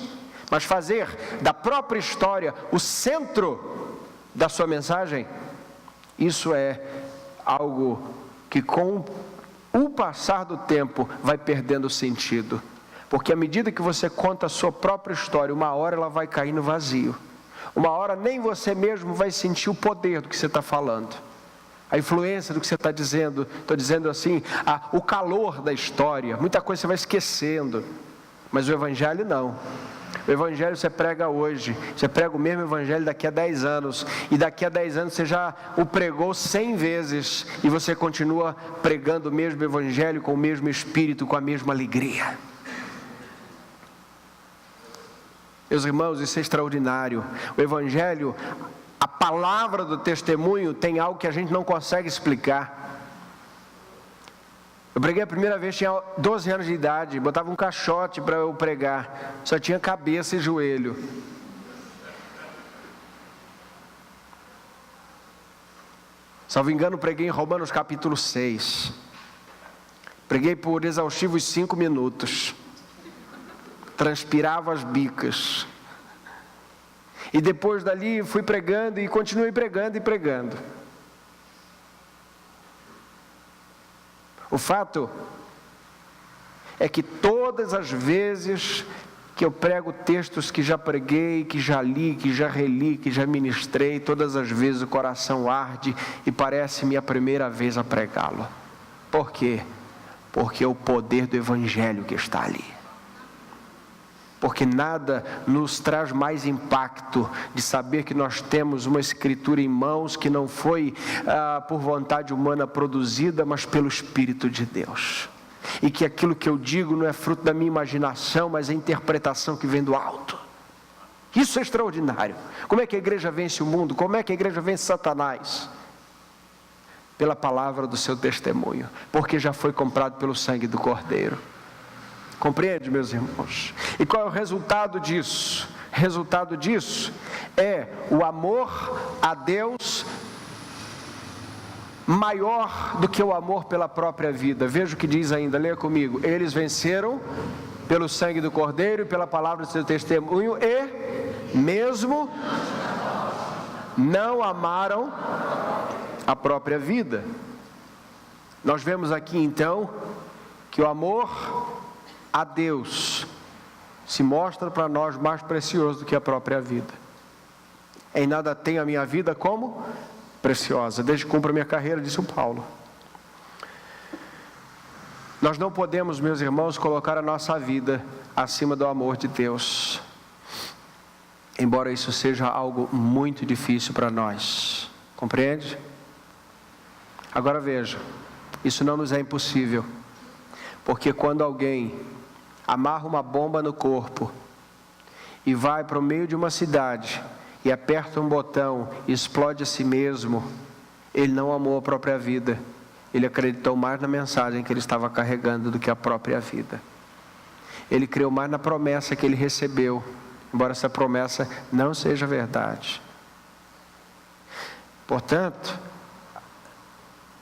Mas fazer da própria história o centro da sua mensagem, isso é algo que com o passar do tempo vai perdendo sentido. Porque à medida que você conta a sua própria história, uma hora ela vai cair no vazio. Uma hora nem você mesmo vai sentir o poder do que você está falando, a influência do que você está dizendo. Estou dizendo assim, o calor da história. Muita coisa você vai esquecendo, mas o Evangelho não. O Evangelho você prega hoje, você prega o mesmo Evangelho daqui a 10 anos, e daqui a 10 anos você já o pregou 100 vezes, e você continua pregando o mesmo Evangelho, com o mesmo Espírito, com a mesma alegria. Meus irmãos, isso é extraordinário. O Evangelho, a palavra do testemunho, tem algo que a gente não consegue explicar. Eu preguei a primeira vez, tinha 12 anos de idade, botava um caixote para eu pregar, só tinha cabeça e joelho. Salvo engano, preguei em Romanos capítulo 6. Preguei por exaustivos 5 minutos. Transpirava as bicas. E depois dali fui pregando e continuei pregando e pregando. O fato é que todas as vezes que eu prego textos que já preguei, que já li, que já reli, que já ministrei, todas as vezes o coração arde e parece-me a primeira vez a pregá-lo. Por quê? Porque é o poder do Evangelho que está ali. Porque nada nos traz mais impacto de saber que nós temos uma escritura em mãos que não foi por vontade humana produzida, mas pelo Espírito de Deus. E que aquilo que eu digo não é fruto da minha imaginação, mas é a interpretação que vem do alto. Isso é extraordinário. Como é que a igreja vence o mundo? Como é que a igreja vence Satanás? Pela palavra do seu testemunho, porque já foi comprado pelo sangue do Cordeiro. Compreende, meus irmãos? E qual é o resultado disso? O resultado disso é o amor a Deus maior do que o amor pela própria vida. Veja o que diz ainda, leia comigo. Eles venceram pelo sangue do Cordeiro e pela palavra do seu testemunho, e mesmo não amaram a própria vida. Nós vemos aqui então que o amor a Deus se mostra para nós mais precioso do que a própria vida. Em nada tenho a minha vida como preciosa, desde que cumpra a minha carreira, disse o Paulo. Nós não podemos, meus irmãos, colocar a nossa vida acima do amor de Deus, embora isso seja algo muito difícil para nós, compreende? Agora veja, isso não nos é impossível, porque quando alguém amarra uma bomba no corpo e vai para o meio de uma cidade e aperta um botão e explode a si mesmo, ele não amou a própria vida, ele acreditou mais na mensagem que ele estava carregando do que a própria vida. Ele creu mais na promessa que ele recebeu, embora essa promessa não seja verdade. Portanto,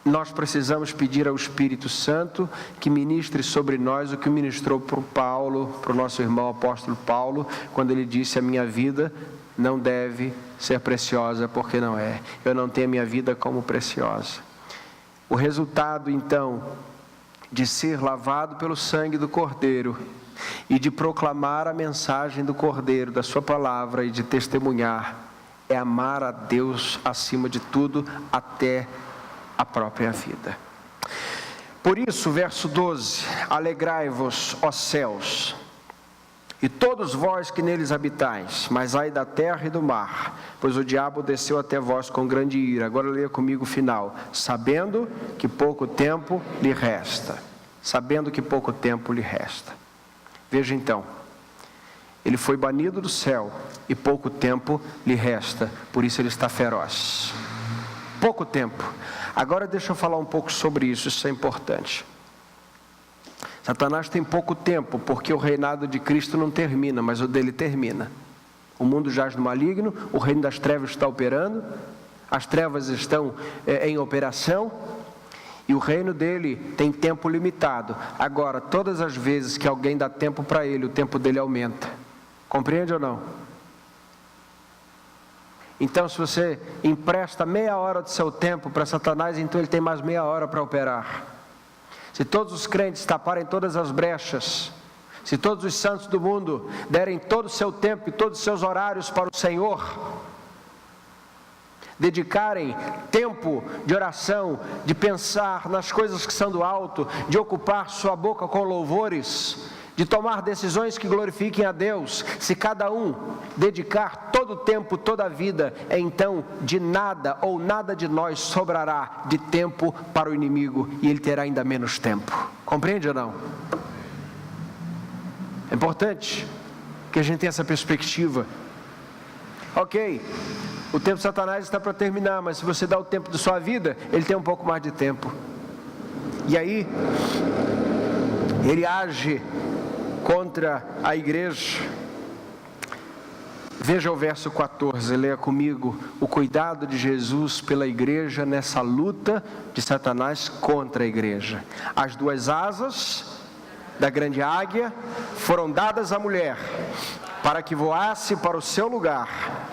nós precisamos pedir ao Espírito Santo que ministre sobre nós o que ministrou para o Paulo, para o nosso irmão apóstolo Paulo, quando ele disse: a minha vida não deve ser preciosa, porque não é. Eu não tenho a minha vida como preciosa. O resultado, então, de ser lavado pelo sangue do Cordeiro e de proclamar a mensagem do Cordeiro, da sua palavra, e de testemunhar, é amar a Deus acima de tudo, até a própria vida. Por isso, verso 12: alegrai-vos, ó céus, e todos vós que neles habitais, mas ai da terra e do mar, pois o diabo desceu até vós com grande ira. Agora leia comigo o final: sabendo que pouco tempo lhe resta. Sabendo que pouco tempo lhe resta. Veja então, ele foi banido do céu e pouco tempo lhe resta, por isso ele está feroz. Pouco tempo. Agora deixa eu falar um pouco sobre isso, isso é importante. Satanás tem pouco tempo, porque o reinado de Cristo não termina, mas o dele termina. O mundo jaz no maligno, o reino das trevas está operando, as trevas estão em operação, e o reino dele tem tempo limitado. Agora, todas as vezes que alguém dá tempo para ele, o tempo dele aumenta. Compreende ou não? Então, se você empresta meia hora do seu tempo para Satanás, então ele tem mais meia hora para operar. Se todos os crentes taparem todas as brechas, se todos os santos do mundo derem todo o seu tempo e todos os seus horários para o Senhor, dedicarem tempo de oração, de pensar nas coisas que são do alto, de ocupar sua boca com louvores, de tomar decisões que glorifiquem a Deus, se cada um dedicar todo o tempo, toda a vida, então de nada ou nada de nós sobrará de tempo para o inimigo, e ele terá ainda menos tempo. Compreende ou não? É importante que a gente tenha essa perspectiva. Ok, o tempo de Satanás está para terminar, mas se você dá o tempo da sua vida, ele tem um pouco mais de tempo. E aí, ele age contra a igreja. Veja o verso 14, leia comigo o cuidado de Jesus pela igreja nessa luta de Satanás contra a igreja. As duas asas da grande águia foram dadas à mulher, para que voasse para o seu lugar,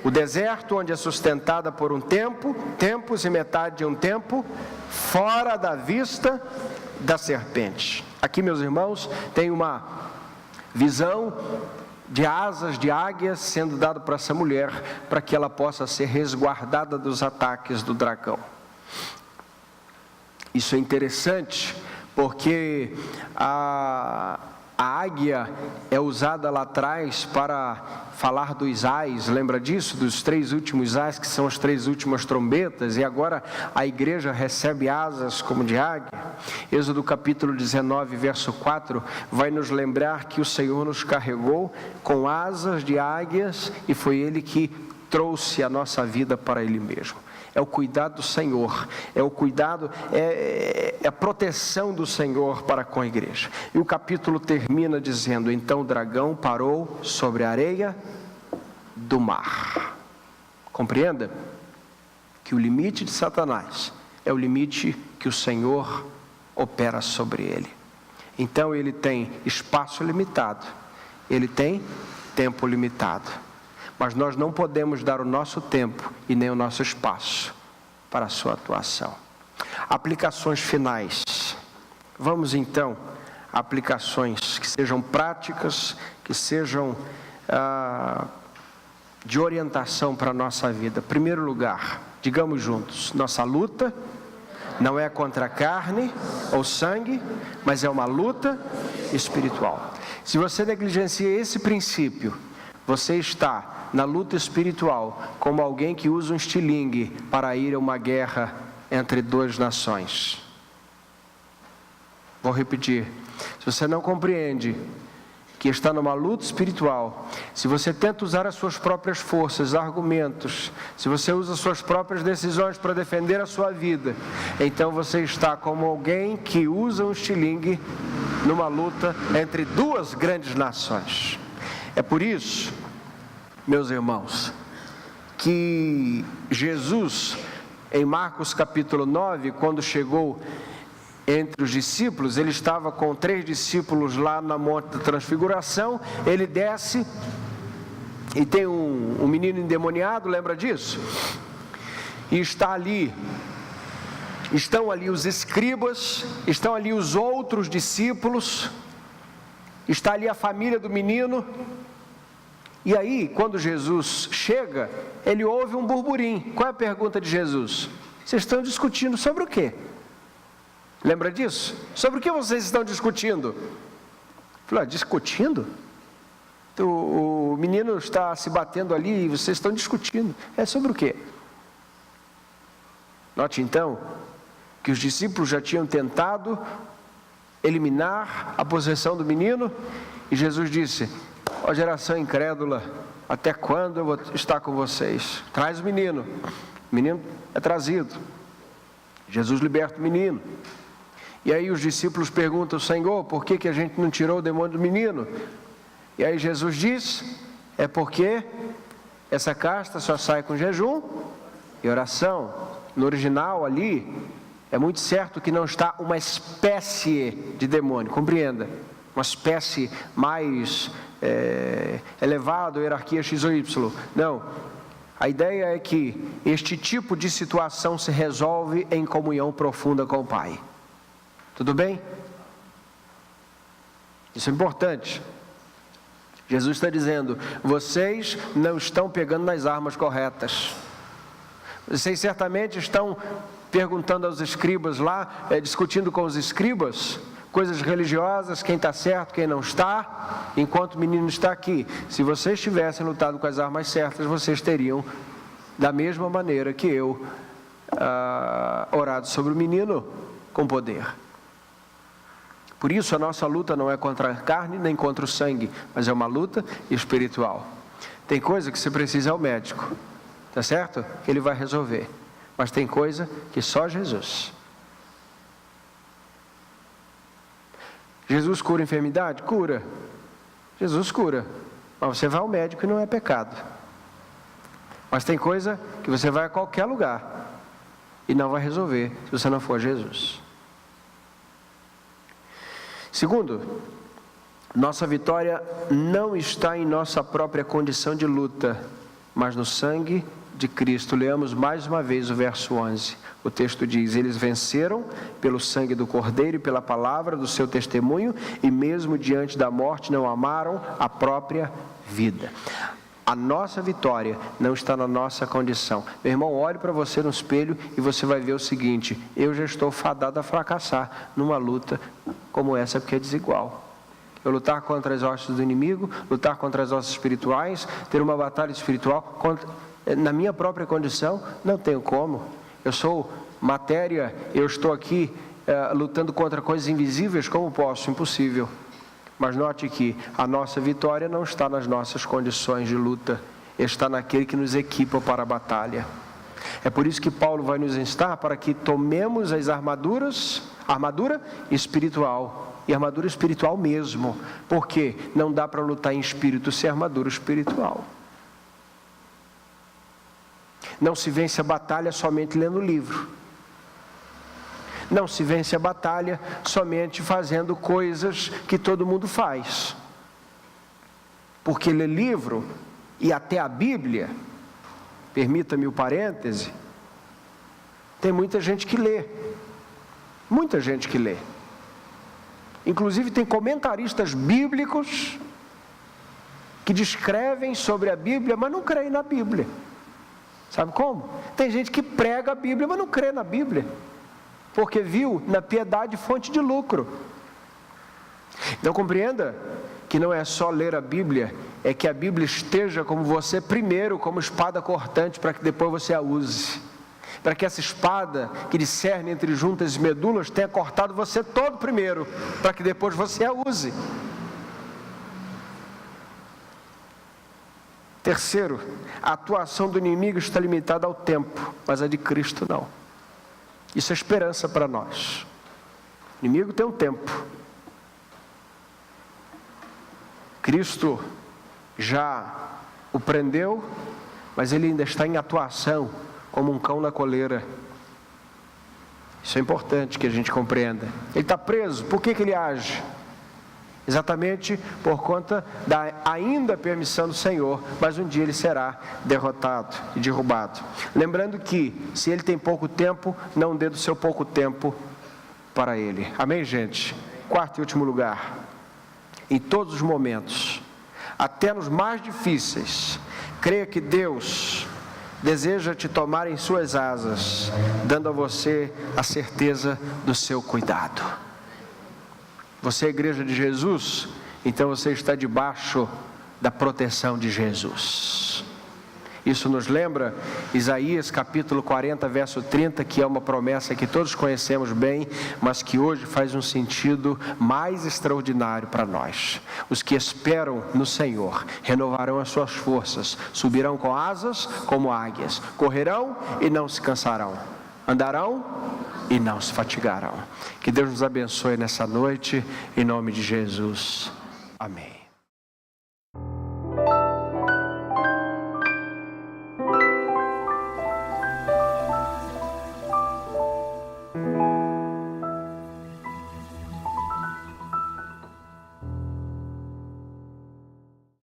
o deserto onde é sustentada por um tempo, tempos e metade de um tempo, fora da vista da serpente. Aqui, meus irmãos, tem uma visão de asas de águia sendo dado para essa mulher, para que ela possa ser resguardada dos ataques do dragão. Isso é interessante, porque a águia é usada lá atrás para falar dos ais, lembra disso? Dos 3 últimos ais, que são as 3 últimas trombetas, e agora a igreja recebe asas como de águia. Êxodo capítulo 19, verso 4, vai nos lembrar que o Senhor nos carregou com asas de águias, e foi Ele que trouxe a nossa vida para Ele mesmo. É o cuidado do Senhor, é o cuidado, é a proteção do Senhor para com a igreja. E o capítulo termina dizendo: então o dragão parou sobre a areia do mar. Compreenda que o limite de Satanás é o limite que o Senhor opera sobre ele. Então ele tem espaço limitado, ele tem tempo limitado. Mas nós não podemos dar o nosso tempo e nem o nosso espaço para a sua atuação. Aplicações finais. Vamos então a aplicações que sejam práticas, que sejam de orientação para a nossa vida. Primeiro lugar, digamos juntos, nossa luta não é contra a carne ou sangue, mas é uma luta espiritual. Se você negligencia esse princípio, você está na luta espiritual como alguém que usa um estilingue para ir a uma guerra entre duas nações. Vou repetir. Se você não compreende que está numa luta espiritual, se você tenta usar as suas próprias forças, argumentos, se você usa as suas próprias decisões para defender a sua vida, então você está como alguém que usa um estilingue numa luta entre duas grandes nações. É por isso, meus irmãos, que Jesus, em Marcos capítulo 9, quando chegou entre os discípulos, ele estava com 3 discípulos lá na Monte da Transfiguração, ele desce e tem um menino endemoniado, lembra disso? E estão ali os escribas, estão ali os outros discípulos, está ali a família do menino. E aí, quando Jesus chega, ele ouve um burburinho. Qual é a pergunta de Jesus? Vocês estão discutindo sobre o quê? Lembra disso? Sobre o que vocês estão discutindo? Falei, discutindo? O menino está se batendo ali e vocês estão discutindo. É sobre o quê? Note então que os discípulos já tinham tentado eliminar a possessão do menino e Jesus disse: ó geração incrédula, até quando eu vou estar com vocês? Traz o menino. O menino é trazido. Jesus liberta o menino. E aí os discípulos perguntam: Senhor, por que a gente não tirou o demônio do menino? E aí Jesus diz: é porque essa casta só sai com jejum e oração. No original ali, é muito certo que não está uma espécie de demônio, compreenda, uma espécie mais elevada, hierarquia X ou Y. Não, a ideia é que este tipo de situação se resolve em comunhão profunda com o Pai. Tudo bem? Isso é importante. Jesus está dizendo: vocês não estão pegando nas armas corretas. Vocês certamente estão perguntando aos escribas lá, discutindo com os escribas, coisas religiosas, quem está certo, quem não está, enquanto o menino está aqui. Se vocês tivessem lutado com as armas certas, vocês teriam, da mesma maneira que eu, orado sobre o menino com poder. Por isso a nossa luta não é contra a carne nem contra o sangue, mas é uma luta espiritual. Tem coisa que você precisa ao médico, tá certo? Ele vai resolver. Mas tem coisa que só Jesus. Jesus cura a enfermidade? Cura. Jesus cura. Mas você vai ao médico e não é pecado. Mas tem coisa que você vai a qualquer lugar e não vai resolver se você não for Jesus. Segundo, nossa vitória não está em nossa própria condição de luta, mas no sangue de Cristo. Leamos mais uma vez o verso 11. O texto diz: eles venceram pelo sangue do Cordeiro e pela palavra do seu testemunho, e mesmo diante da morte não amaram a própria vida. A nossa vitória não está na nossa condição. Meu irmão, olhe para você no espelho e você vai ver o seguinte: eu já estou fadado a fracassar numa luta como essa, porque é desigual. Eu lutar contra as hostes do inimigo, lutar contra as hostes espirituais, ter uma batalha espiritual, na minha própria condição, não tenho como. Eu sou matéria, eu estou aqui lutando contra coisas invisíveis, como posso? Impossível. Mas note que a nossa vitória não está nas nossas condições de luta, está naquele que nos equipa para a batalha. É por isso que Paulo vai nos instar para que tomemos as armadura espiritual, e armadura espiritual mesmo, porque não dá para lutar em espírito sem armadura espiritual. Não se vence a batalha somente lendo o livro. Não se vence a batalha somente fazendo coisas que todo mundo faz. Porque ler livro e até a Bíblia, permita-me o parêntese, tem muita gente que lê, Muita gente que lê. Inclusive tem comentaristas bíblicos que descrevem sobre a Bíblia, mas não creem na Bíblia. Sabe como? Tem gente que prega a Bíblia, mas não crê na Bíblia, porque viu na piedade fonte de lucro. Então compreenda que não é só ler a Bíblia, é que a Bíblia esteja como você primeiro, como espada cortante, para que depois você a use. Para que essa espada que discerne entre juntas e medulas tenha cortado você todo primeiro, para que depois você a use. Terceiro, a atuação do inimigo está limitada ao tempo, mas a de Cristo não. Isso é esperança para nós. O inimigo tem um tempo. Cristo já o prendeu, mas ele ainda está em atuação, como um cão na coleira. Isso é importante que a gente compreenda. Ele está preso, por que ele age? Exatamente por conta da ainda permissão do Senhor, mas um dia ele será derrotado e derrubado. Lembrando que, se ele tem pouco tempo, não dê do seu pouco tempo para ele. Amém, gente? Quarto e último lugar. Em todos os momentos, até nos mais difíceis, creia que Deus deseja te tomar em suas asas, dando a você a certeza do seu cuidado. Você é a igreja de Jesus, então você está debaixo da proteção de Jesus. Isso nos lembra Isaías capítulo 40, verso 30, que é uma promessa que todos conhecemos bem, mas que hoje faz um sentido mais extraordinário para nós. Os que esperam no Senhor renovarão as suas forças, subirão com asas como águias, correrão e não se cansarão, andarão e não se fatigarão. Que Deus nos abençoe nessa noite, em nome de Jesus. Amém.